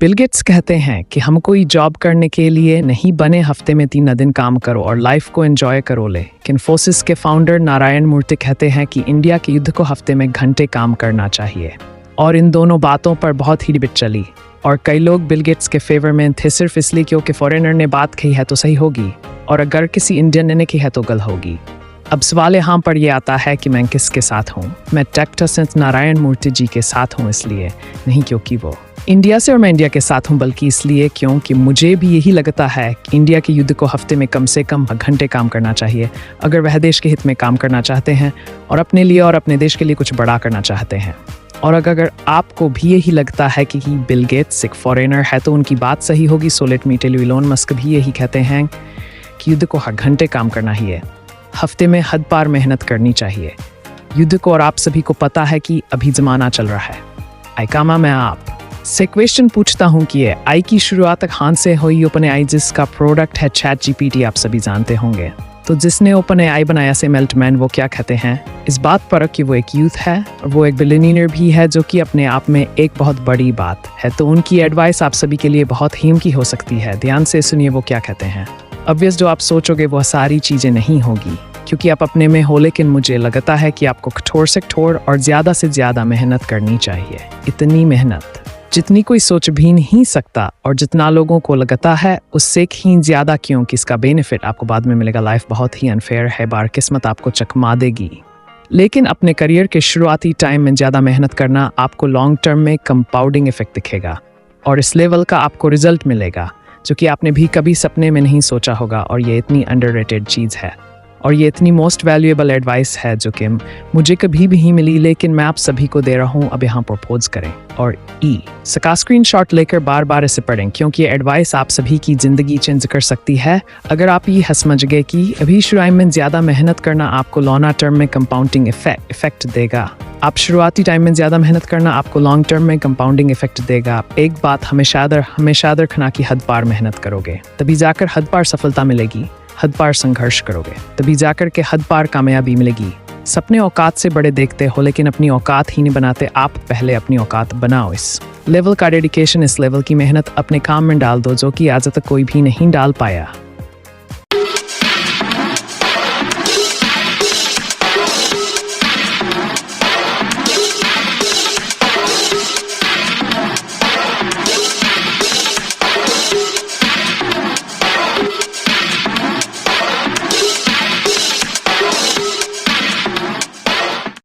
Bill Gates कहते हैं कि हम कोई जॉब करने के लिए नहीं बने, हफ्ते में 3 दिन काम करो और लाइफ को एंजॉय करो। लेकिन इन्फोसिस के फाउंडर नारायण मूर्ति कहते हैं कि इंडिया के युद्ध को हफ्ते में घंटे काम करना चाहिए। और इन दोनों बातों पर बहुत ही डिबेट चली और कई लोग बिल गेट्स के फेवर में थे सिर्फ इसलिए क्योंकि फॉरेनर ने बात कही है तो सही होगी और अगर किसी इंडियन ने कही है तो गलत होगी। अब सवाल यहाँ पर यह आता है कि मैं किसके साथ हूँ। मैं टेक्टसेंस नारायण मूर्ति जी के साथ हूँ, इसलिए नहीं क्योंकि वो इंडिया से और मैं इंडिया के साथ हूँ, बल्कि इसलिए क्योंकि मुझे भी यही लगता है कि इंडिया के युद्ध को हफ्ते में कम से कम घंटे काम करना चाहिए अगर वह देश के हित में काम करना चाहते हैं और अपने लिए और अपने देश के लिए कुछ बड़ा करना चाहते हैं। और अगर आपको भी यही लगता है कि बिल गेट्स एक फॉरेनर है तो उनकी बात सही होगी। So let me tell you, Elon Musk भी यही कहते हैं कि युद्ध को घंटे काम करना ही है, हफ्ते में हद पार मेहनत करनी चाहिए युद्ध को। और आप सभी को पता है कि अभी ज़माना चल रहा है आईकामा। मैं आप से क्वेश्चन पूछता हूँ कि आई की शुरुआत कहाँ से हुई। ओपन एआई जिसका प्रोडक्ट है चैट जीपीटी, आप सभी जानते होंगे। तो जिसने ओपन एआई बनाया से मेल्टमैन, वो क्या कहते हैं इस बात पर कि वो एक यूथ है और वो एक बिलियनियर भी है, जो कि अपने आप में एक बहुत बड़ी बात है। तो उनकी एडवाइस आप सभी के लिए बहुत हीम की हो सकती है। ध्यान से सुनिए वो क्या कहते हैं। ऑब्वियस जो आप सोचोगे वह सारी चीज़ें नहीं होगी क्योंकि आप अपने में हो, लेकिन मुझे लगता है कि आपको कठोर से कठोर और ज़्यादा से ज़्यादा मेहनत करनी चाहिए। इतनी मेहनत जितनी कोई सोच भी नहीं सकता और जितना लोगों को लगता है उससे ही ज़्यादा, क्योंकि इसका बेनिफिट आपको बाद में मिलेगा। लाइफ बहुत ही अनफेयर है, बार किस्मत आपको चकमा देगी, लेकिन अपने करियर के शुरुआती टाइम में ज़्यादा मेहनत करना आपको लॉन्ग टर्म में कंपाउंडिंग इफेक्ट दिखेगा और इस लेवल का आपको रिजल्ट मिलेगा जो कि आपने भी कभी सपने में नहीं सोचा होगा। और ये इतनी अंडररेटेड चीज़ है और ये इतनी मोस्ट वैल्यूएबल एडवाइस है जो कि मुझे कभी भी नहीं मिली, लेकिन मैं आप सभी को दे रहा हूँ। अब यहाँ प्रपोज करें और सका स्क्रीनशॉट लेकर बार बार इसे पढ़ें क्योंकि ये एडवाइस आप सभी की ज़िंदगी चेंज कर सकती है। अगर आप ये समझ गए कि अभी शुरुआत में ज़्यादा मेहनत करना आपको लॉन्ग टर्म में कंपाउंडिंग इफेक्ट देगा, आप शुरुआती टाइम में ज़्यादा मेहनत करना आपको लॉन्ग टर्म में कंपाउंडिंग इफेक्ट देगा। एक बात हमेशा रखना कि हद पार मेहनत करोगे तभी जाकर हद पार सफलता मिलेगी, हद पार संघर्ष करोगे तभी जाकर के हद पार कामयाबी मिलेगी। सपने औकात से बड़े देखते हो लेकिन अपनी औकात ही नहीं बनाते, आप पहले अपनी औकात बनाओ। इस लेवल का डेडिकेशन, इस लेवल की मेहनत अपने काम में डाल दो जो कि आज तक कोई भी नहीं डाल पाया।